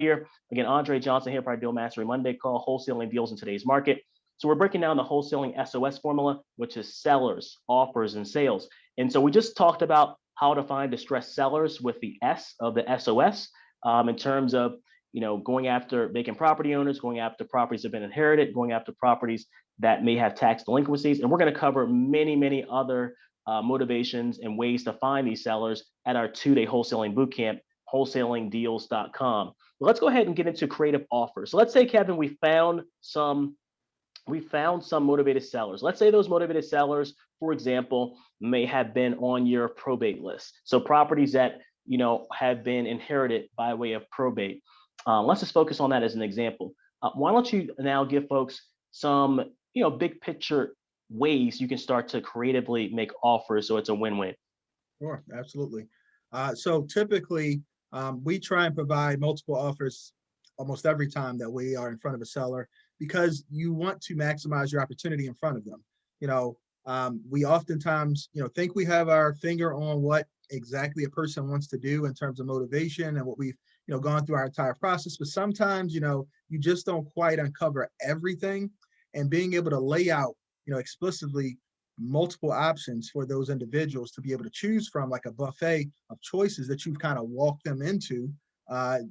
here. Again, Andre Johnson here for our Deal Mastery Monday call, wholesaling deals in today's market. So we're breaking down the wholesaling SOS formula, which is sellers, offers, and sales. And so we just talked about how to find distressed sellers with the S of the SOS, in terms of going after vacant property owners, going after properties that have been inherited, going after properties that may have tax delinquencies. And we're going to cover many, many other motivations and ways to find these sellers at our 2-day wholesaling bootcamp, wholesalingdeals.com. Let's go ahead and get into creative offers. So let's say, Kevin, we found some motivated sellers. Let's say those motivated sellers, for example, may have been on your probate list. So properties that have been inherited by way of probate. Let's just focus on that as an example. Why don't you now give folks some big picture ways you can start to creatively make offers so it's a win-win? Sure, absolutely. So typically, we try and provide multiple offers almost every time that we are in front of a seller, because you want to maximize your opportunity in front of them. We oftentimes, think we have our finger on what exactly a person wants to do in terms of motivation and what we've, gone through our entire process. But sometimes, you just don't quite uncover everything, and being able to lay out, explicitly multiple options for those individuals to be able to choose from, like a buffet of choices that you've kind of walked them into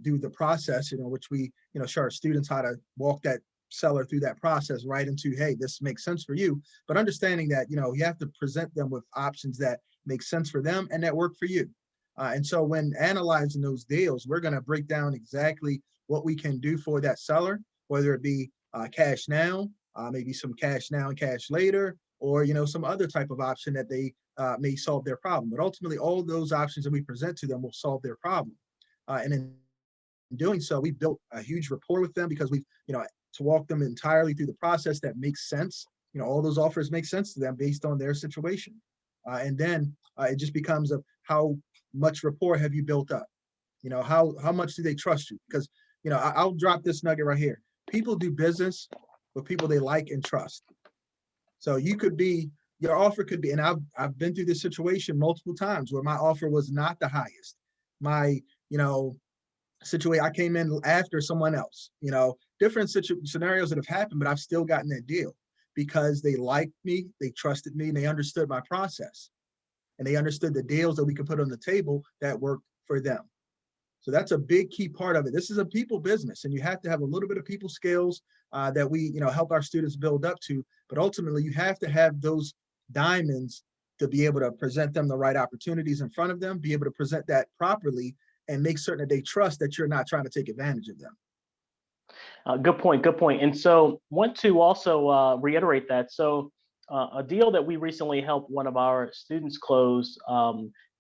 through the process, which we, show our students how to walk that seller through that process right into, hey, this makes sense for you. But understanding that, you have to present them with options that make sense for them and that work for you. And so when analyzing those deals, we're going to break down exactly what we can do for that seller, whether it be cash now, maybe some cash now and cash later, or some other type of option that they may solve their problem. But ultimately, all those options that we present to them will solve their problem. And in doing so, we built a huge rapport with them, because we've, to walk them entirely through the process that makes sense. All those offers make sense to them based on their situation. And then it just becomes of how much rapport have you built up? How much do they trust you? Because, I'll drop this nugget right here. People do business with people they like and trust. So your offer could be, and I've been through this situation multiple times where my offer was not the highest. My, situation, I came in after someone else, different scenarios that have happened, but I've still gotten that deal because they liked me, they trusted me, and they understood my process. And they understood the deals that we could put on the table that worked for them. So that's a big key part of it. This is a people business, and you have to have a little bit of people skills that we, help our students build up to. But ultimately, you have to have those diamonds to be able to present them the right opportunities in front of them, be able to present that properly, and make certain that they trust that you're not trying to take advantage of them. Good point. Good point. And so, want to also reiterate that. So, a deal that we recently helped one of our students close,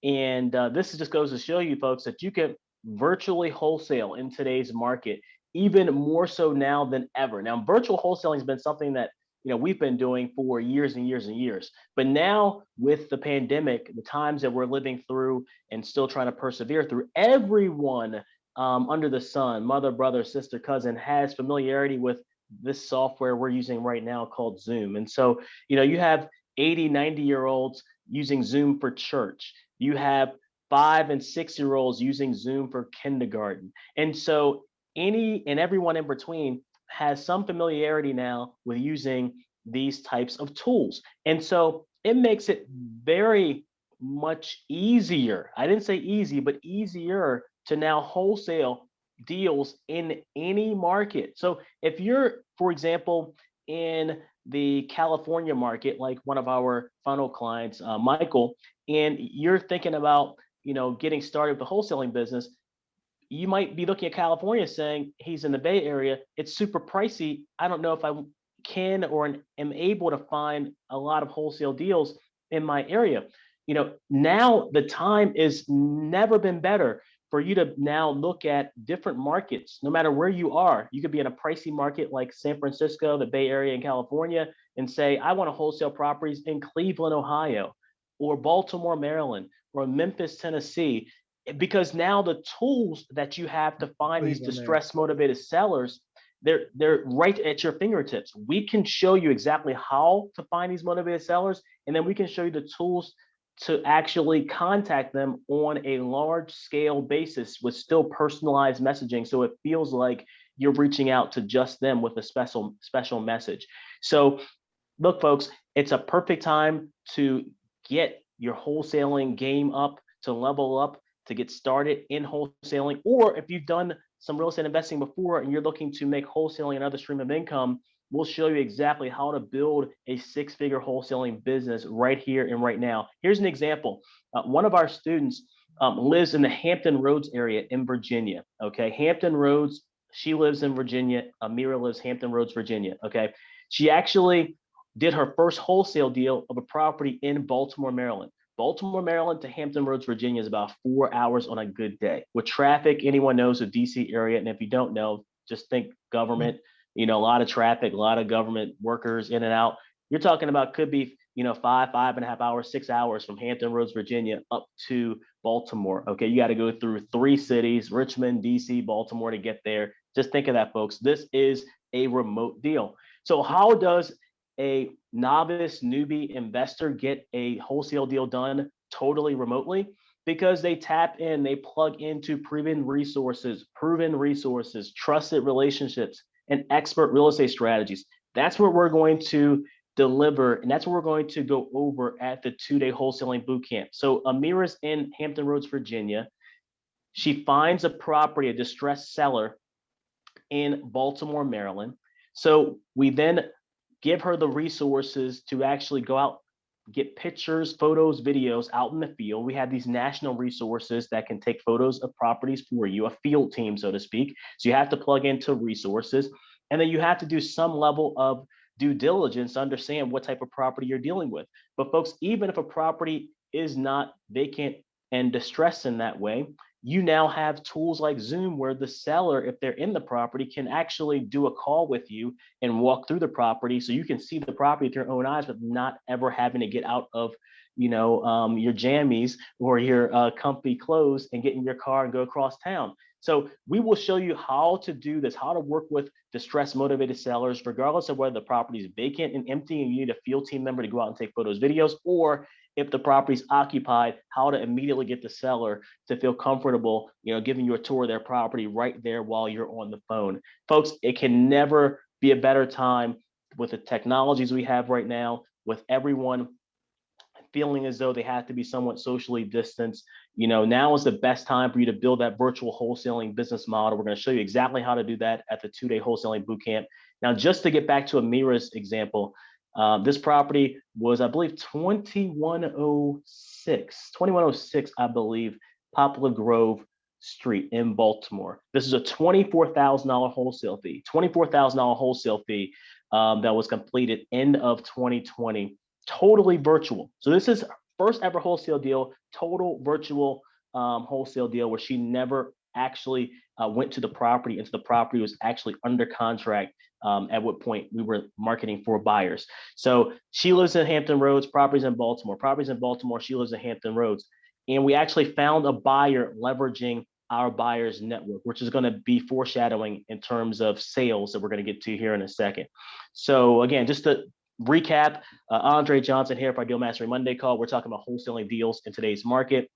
and this just goes to show you, folks, that you can virtually wholesale in today's market, even more so now than ever. Now, virtual wholesaling has been something that we've been doing for years and years and years. But now, with the pandemic, the times that we're living through and still trying to persevere through, everyone under the sun, mother, brother, sister, cousin, has familiarity with this software we're using right now called Zoom. And so, you have 80, 90-year-olds using Zoom for church. You have 5 and 6-year-olds using Zoom for kindergarten. And so any and everyone in between has some familiarity now with using these types of tools. And so it makes it very much easier. I didn't say easy, but easier to now wholesale deals in any market. So if you're, for example, in the California market, like one of our funnel clients, Michael, and you're thinking about, getting started with the wholesaling business, you might be looking at California saying, he's in the Bay Area, it's super pricey. I don't know if I can or am able to find a lot of wholesale deals in my area. Now the time is never been better for you to now look at different markets, no matter where you are. You could be in a pricey market like San Francisco, the Bay Area in California, and say, I want to wholesale properties in Cleveland, Ohio, or Baltimore, Maryland, or Memphis, Tennessee, because now the tools that you have to find these distressed motivated sellers, they're right at your fingertips. We can show you exactly how to find these motivated sellers, and then we can show you the tools to actually contact them on a large scale basis with still personalized messaging. So it feels like you're reaching out to just them with a special message. So look, folks, it's a perfect time to get your wholesaling game up, to level up, to get started in wholesaling. Or if you've done some real estate investing before and you're looking to make wholesaling another stream of income, we'll show you exactly how to build a six-figure wholesaling business right here and right now. Here's an example. One of our students lives in the Hampton Roads area in Virginia. Okay, Hampton Roads. She lives in Virginia. Amira lives Hampton Roads, Virginia. Okay, she actually did her first wholesale deal of a property in Baltimore, Maryland. Baltimore, Maryland to Hampton Roads, Virginia is about 4 hours on a good day. With traffic, anyone knows the DC area. And if you don't know, just think government, a lot of traffic, a lot of government workers in and out. You're talking about could be, 5.5 hours, 6 hours from Hampton Roads, Virginia up to Baltimore. Okay, you got to go through 3 cities, Richmond, DC, Baltimore to get there. Just think of that, folks. This is a remote deal. So how does a novice newbie investor get a wholesale deal done totally remotely? Because they tap in, they plug into proven resources, trusted relationships, and expert real estate strategies. That's what we're going to deliver, and that's what we're going to go over at the 2-day wholesaling bootcamp. So Amira's in Hampton Roads, Virginia. She finds a property, a distressed seller in Baltimore, Maryland. So we then give her the resources to actually go out, get pictures, photos, videos out in the field. We have these national resources that can take photos of properties for you, a field team, so to speak. So you have to plug into resources. And then you have to do some level of due diligence to understand what type of property you're dealing with. But folks, even if a property is not vacant and distressed in that way, you now have tools like Zoom where the seller, if they're in the property, can actually do a call with you and walk through the property so you can see the property with your own eyes, but not ever having to get out of your jammies or your comfy clothes and get in your car and go across town. So we will show you how to do this, how to work with distressed motivated sellers, regardless of whether the property is vacant and empty and you need a field team member to go out and take photos, videos, or if the property is occupied, how to immediately get the seller to feel comfortable, giving you a tour of their property right there while you're on the phone. Folks, it can never be a better time with the technologies we have right now, with everyone feeling as though they have to be somewhat socially distanced. Now is the best time for you to build that virtual wholesaling business model. We're going to show you exactly how to do that at the 2-day wholesaling bootcamp. Now, just to get back to Amira's example, this property was, I believe, 2106, I believe, Poplar Grove Street in Baltimore. This is a $24,000 wholesale fee, that was completed end of 2020, totally virtual. So this is first ever wholesale deal, total virtual wholesale deal where she never actually went to the property until the property was actually under contract. At what point we were marketing for buyers. So she lives in Hampton Roads, properties in Baltimore, she lives in Hampton Roads. And we actually found a buyer leveraging our buyers network, which is going to be foreshadowing in terms of sales that we're going to get to here in a second. So again, just to recap, Andre Johnson here for our Deal Mastery Monday call. We're talking about wholesaling deals in today's market.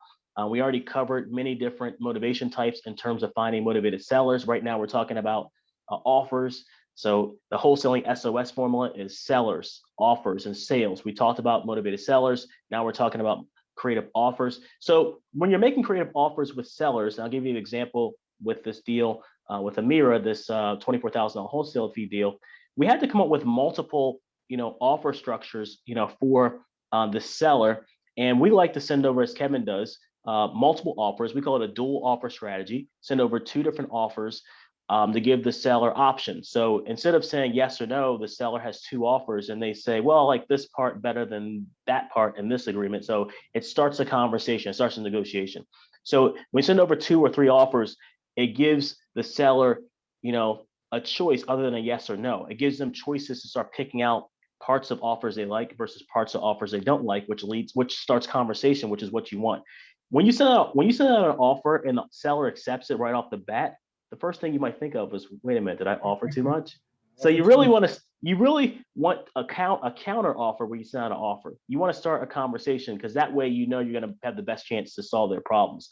We already covered many different motivation types in terms of finding motivated sellers. Right now, we're talking about offers. So the wholesaling SOS formula is sellers, offers, and sales. We talked about motivated sellers. Now we're talking about creative offers. So when you're making creative offers with sellers, I'll give you an example with this deal with Amira, this $24,000 wholesale fee deal. We had to come up with multiple, offer structures, for the seller. And we like to send over, as Kevin does, multiple offers. We call it a dual offer strategy. Send over 2 different offers to give the seller options. So instead of saying yes or no, the seller has 2 offers and they say, well, I like this part better than that part in this agreement. So it starts a conversation, it starts a negotiation. So when we send over 2 or 3 offers, it gives the seller, a choice other than a yes or no. It gives them choices to start picking out parts of offers they like versus parts of offers they don't like, which starts conversation, which is what you want. When you send out an offer and the seller accepts it right off the bat, the first thing you might think of is, wait a minute, did I offer too much? So you really want to you really want a counter offer where you send out an offer. You want to start a conversation because that way you know you're going to have the best chance to solve their problems.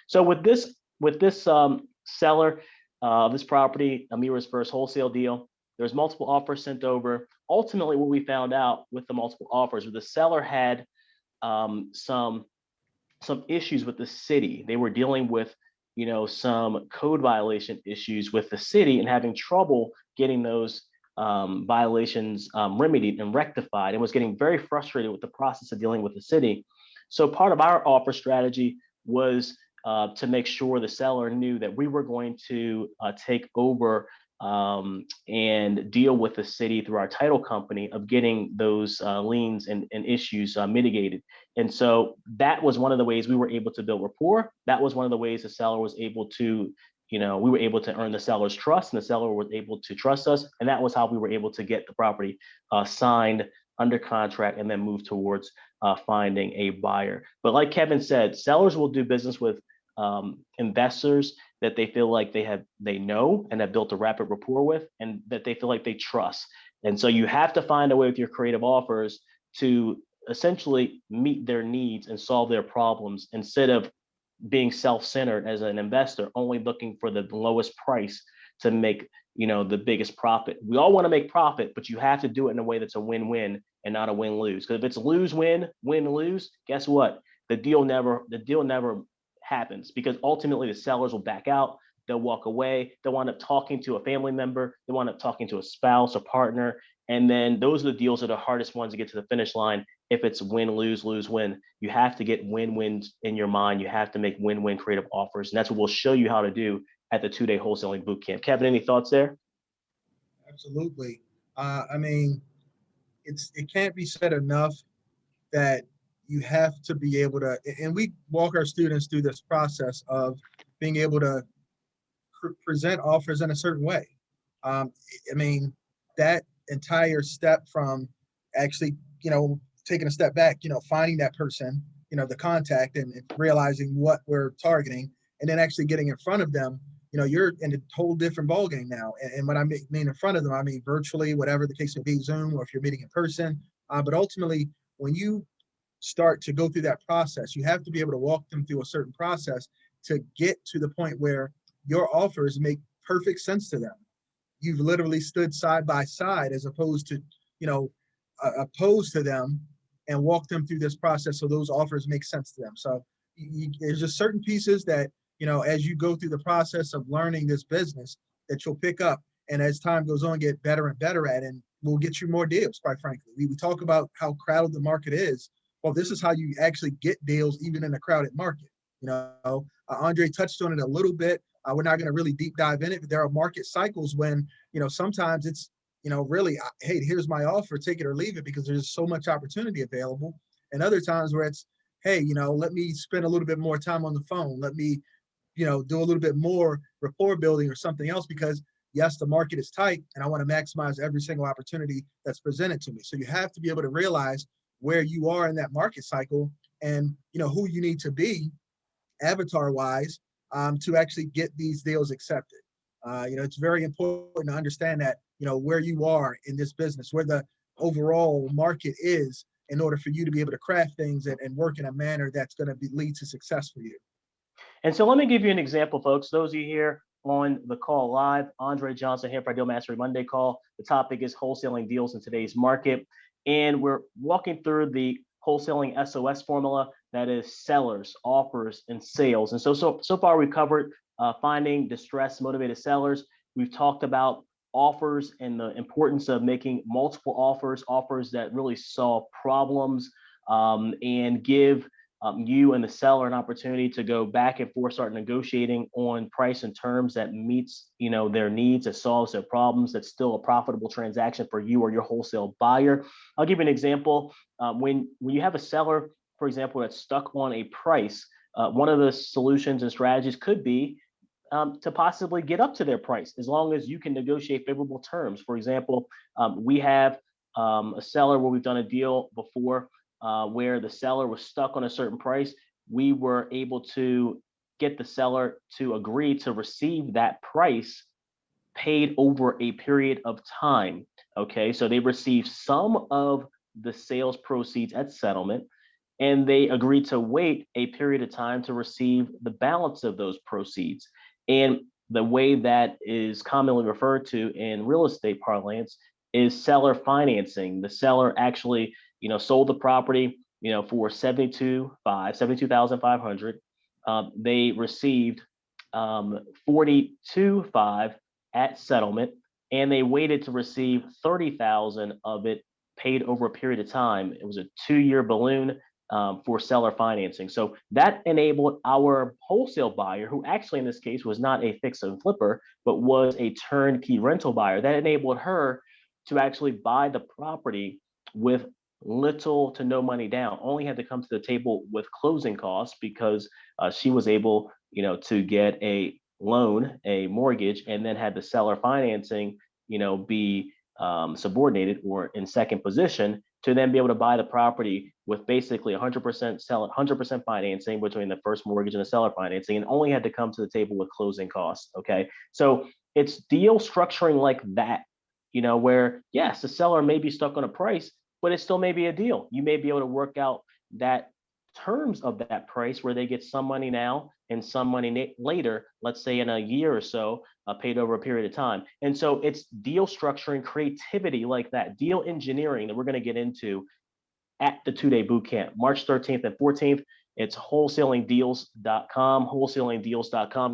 So with this seller of this property, Amira's first wholesale deal, there's multiple offers sent over. Ultimately, what we found out with the multiple offers was the seller had some issues with the city. They were dealing with, some code violation issues with the city and having trouble getting those violations remedied and rectified, and was getting very frustrated with the process of dealing with the city. So part of our offer strategy was to make sure the seller knew that we were going to take over and deal with the city through our title company of getting those liens and issues mitigated. And so that was one of the ways we were able to build rapport. That was one of the ways the seller was able to, we were able to earn the seller's trust, and the seller was able to trust us. And that was how we were able to get the property signed, under contract, and then move towards finding a buyer. But like Kevin said, sellers will do business with investors that they feel like they know and have built a rapid rapport with, and that they feel like they trust. And so you have to find a way with your creative offers to essentially meet their needs and solve their problems, instead of being self-centered as an investor, only looking for the lowest price to make the biggest profit. We all want to make profit, but you have to do it in a way that's a win-win and not a win-lose. Because if it's lose-win, win-lose, guess what? The deal never happens, because ultimately the sellers will back out. They'll walk away. They'll wind up talking to a family member. They'll wind up talking to a spouse or partner. And then those are the deals that are the hardest ones to get to the finish line. If it's win, lose, lose, win, you have to get win-wins in your mind. You have to make win-win creative offers. And that's what we'll show you how to do at the 2-day wholesaling bootcamp. Kevin, any thoughts there? Absolutely. I mean, it can't be said enough that you have to be able to, and we walk our students through this process of being able to present offers in a certain way. I mean, that entire step from actually, taking a step back, finding that person, the contact, and realizing what we're targeting, and then actually getting in front of them, you're in a whole different ballgame now. And what I mean in front of them, I mean virtually, whatever the case may be, Zoom, or if you're meeting in person. But ultimately, when you start to go through that process, you have to be able to walk them through a certain process to get to the point where your offers make perfect sense to them. You've literally stood side by side, as opposed to, opposed to them, and walk them through this process so those offers make sense to them. So there's just certain pieces that, as you go through the process of learning this business, that you'll pick up, and as time goes on, get better and better at, and we'll get you more deals, quite frankly. We talk about how crowded the market is. Well, this is how you actually get deals even in a crowded market. Andre touched on it a little bit. We're not going to really deep dive in it, but there are market cycles when, sometimes it's, really, hey, here's my offer, take it or leave it, because there's so much opportunity available. And other times where it's, hey, let me spend a little bit more time on the phone. Let me, do a little bit more rapport building or something else, because yes, the market is tight and I want to maximize every single opportunity that's presented to me. So you have to be able to realize where you are in that market cycle, and, who you need to be avatar wise, to actually get these deals accepted. It's very important to understand that, where you are in this business, where the overall market is, in order for you to be able to craft things and work in a manner that's going to lead to success for you. And so let me give you an example, folks. Those of you here on the call live, Andre Johnson here for our Deal Mastery Monday call. The topic is wholesaling deals in today's market. And we're walking through the wholesaling SOS formula, that is sellers, offers, and sales. And so far we've covered finding distressed, motivated sellers. We've talked about offers and the importance of making multiple offers that really solve problems, and give you and the seller an opportunity to go back and forth, start negotiating on price and terms that meets their needs, that solves their problems, that's still a profitable transaction for you or your wholesale buyer. I'll give you an example. When you have a seller, for example, that's stuck on a price, one of the solutions and strategies could be to possibly get up to their price, as long as you can negotiate favorable terms. For example, we have a seller where we've done a deal before, where the seller was stuck on a certain price. We were able to get the seller to agree to receive that price paid over a period of time. Okay, so they received some of the sales proceeds at settlement, and they agreed to wait a period of time to receive the balance of those proceeds. And the way that is commonly referred to in real estate parlance is seller financing. The seller actually, sold the property, for 72,500. They received 42.5 at settlement, and they waited to receive 30,000 of it paid over a period of time. It was a 2-year balloon for seller financing. So that enabled our wholesale buyer, who actually in this case was not a fix and flipper, but was a turnkey rental buyer, that enabled her to actually buy the property with little to no money down. Only had to come to the table with closing costs because she was able, to get a loan, a mortgage, and then had the seller financing, be subordinated or in second position to then be able to buy the property with basically 100% sell, 100% financing between the first mortgage and the seller financing, and only had to come to the table with closing costs. Okay, so it's deal structuring like that, where yes, the seller may be stuck on a price, but it still may be a deal. You may be able to work out that terms of that price where they get some money now and some money later, let's say in a year or so, paid over a period of time. And so it's deal structuring, creativity like that, deal engineering that we're going to get into at the 2-day boot camp, March 13th and 14th. It's wholesalingdeals.com, wholesalingdeals.com.